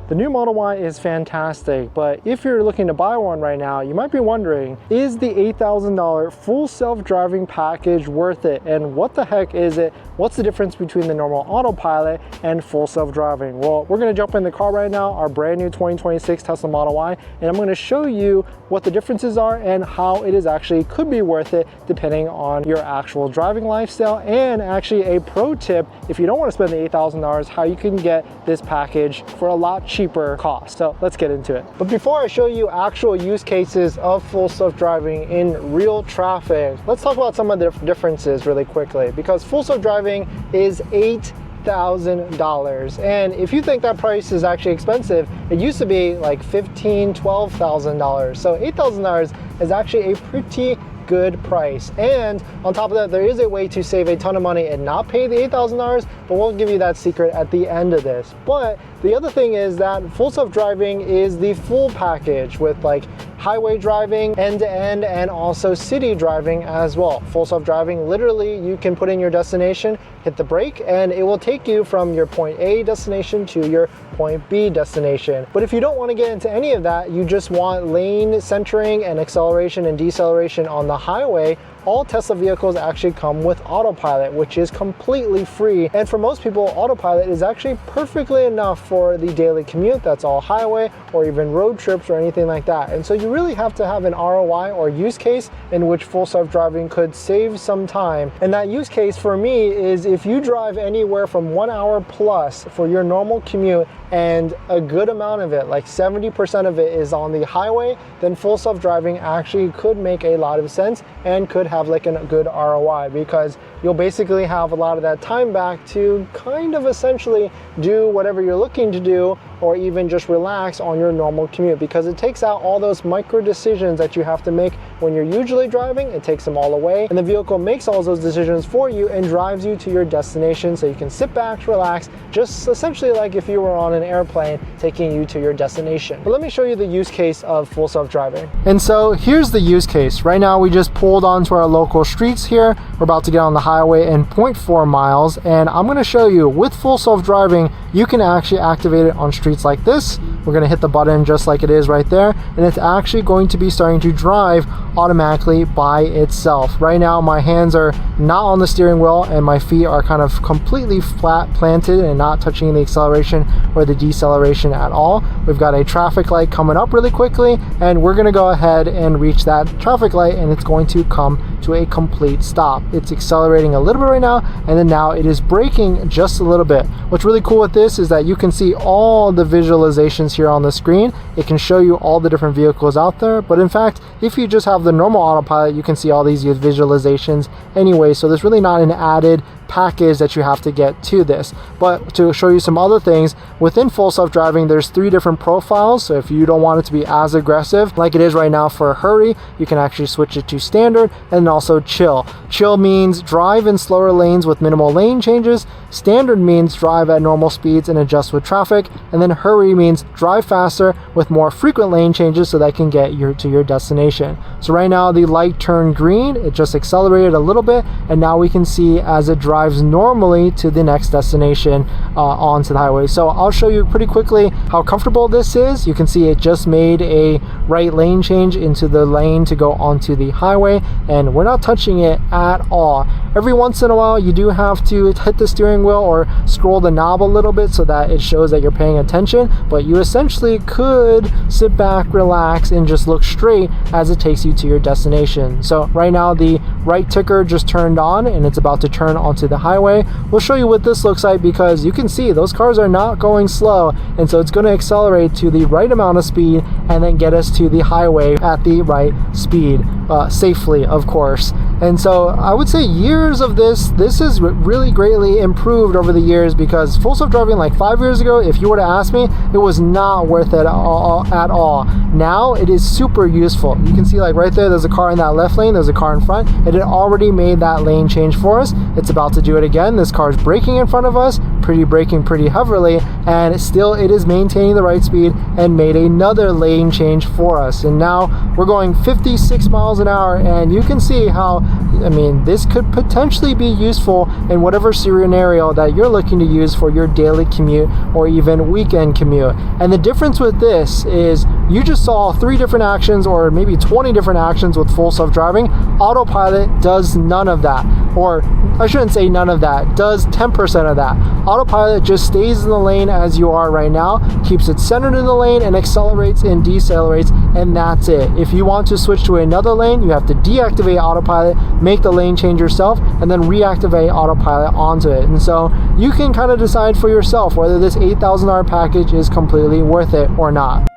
The new Model Y is fantastic, but if you're looking to buy one right now, you might be wondering, is the $8,000 full self-driving package worth it? And what the heck is it? What's the difference between the normal Autopilot and full self-driving? Well, we're gonna jump in the car right now, our brand new 2026 Tesla Model Y, and I'm gonna show you what the differences are and how it is actually could be worth it depending on your actual driving lifestyle, and actually a pro tip, if you don't wanna spend the $8,000, how you can get this package for a lot cheaper cost. So let's get into it. But before I show you actual use cases of full self-driving in real traffic, let's talk about some of the differences really quickly, because full self-driving is $8,000. And if you think that price is actually expensive, it used to be like $15,000, $12,000. So $8,000 is actually a pretty good price. And on top of that, there is a way to save a ton of money and not pay the $8,000, but we'll give you that secret at the end of this. But the other thing is that full self-driving is the full package with like highway driving, end-to-end, and also city driving as well. Full self-driving, literally you can put in your destination, hit the brake, and it will take you from your point A destination to your point B destination. But if you don't want to get into any of that, you just want lane centering and acceleration and deceleration on the highway, all Tesla vehicles actually come with Autopilot, which is completely free. And for most people, Autopilot is actually perfectly enough for the daily commute that's all highway or even road trips or anything like that. And so you really have to have an ROI or use case in which full self-driving could save some time. And that use case for me is if you drive anywhere from 1 hour plus for your normal commute, and a good amount of it, like 70% of it, is on the highway, then full self-driving actually could make a lot of sense and could have like a good ROI, because you'll basically have a lot of that time back to kind of essentially do whatever you're looking to do, or even just relax on your normal commute, because it takes out all those micro decisions that you have to make when you're usually driving. It takes them all away, and the vehicle makes all those decisions for you and drives you to your destination, so you can sit back, relax, just essentially like if you were on an airplane taking you to your destination. But let me show you the use case of full self-driving. And so here's the use case. Right now we just pulled onto our local streets here. We're about to get on the highway in 0.4 miles, and I'm going to show you with full self-driving you can actually activate it on streets like this. We're going to hit the button just like it is right there, and it's actually going to be starting to drive automatically by itself. Right now my hands are not on the steering wheel and my feet are kind of completely flat planted and not touching the acceleration or the deceleration at all. We've got a traffic light coming up really quickly, and we're going to go ahead and reach that traffic light, and it's going to come to a complete stop. It's accelerating a little bit right now, and then now it is braking just a little bit. What's really cool with this is that you can see all the visualizations here on the screen. It can show you all the different vehicles out there, but in fact if you just have the normal Autopilot, you can see all these visualizations anyway, so there's really not an added package that you have to get to this. But to show you some other things, within full self-driving there's 3 different profiles. So if you don't want it to be as aggressive like it is right now for hurry, you can actually switch it to standard, and also chill. Chill means drive in slower lanes with minimal lane changes. Standard means drive at normal speeds and adjust with traffic, and then hurry means drive faster with more frequent lane changes so that it can get you to your destination. So right now the light turned green, it just accelerated a little bit, and now we can see as it drives normally to the next destination onto the highway. So I'll show you pretty quickly how comfortable this is. You can see it just made a right lane change into the lane to go onto the highway, and we're not touching it at all. Every once in a while you do have to hit the steering wheel or scroll the knob a little bit so that it shows that you're paying attention, but you essentially could sit back, relax, and just look straight as it takes you to your destination. So right now the right ticker just turned on and it's about to turn onto the highway. We'll show you what this looks like, because you can see those cars are not going slow, and so it's going to accelerate to the right amount of speed and then get us to the highway at the right speed, safely of course. And so I would say years of this is really greatly improved over the years, because full self-driving like 5 years ago, if you were to ask me, it was not worth it at all. Now it is super useful. You can see like right there's a car in that left lane, there's a car in front, and it already made that lane change for us. It's about to do it again. This car's braking in front of us, braking pretty heavily, and still it is maintaining the right speed and made another lane change for us. And now we're going 56 miles an hour, and you can see how, I mean, this could potentially be useful in whatever scenario that you're looking to use for your daily commute or even weekend commute. And the difference with this is you just saw 3 different actions, or maybe 20 different actions with full self-driving. Autopilot does none of that, or I shouldn't say none of that, does 10% of that. Autopilot just stays in the lane as you are right now, keeps it centered in the lane, and accelerates and decelerates, and that's it. If you want to switch to another lane, you have to deactivate Autopilot, make the lane change yourself, and then reactivate Autopilot onto it. And so you can kind of decide for yourself whether this $8,000 package is completely worth it or not.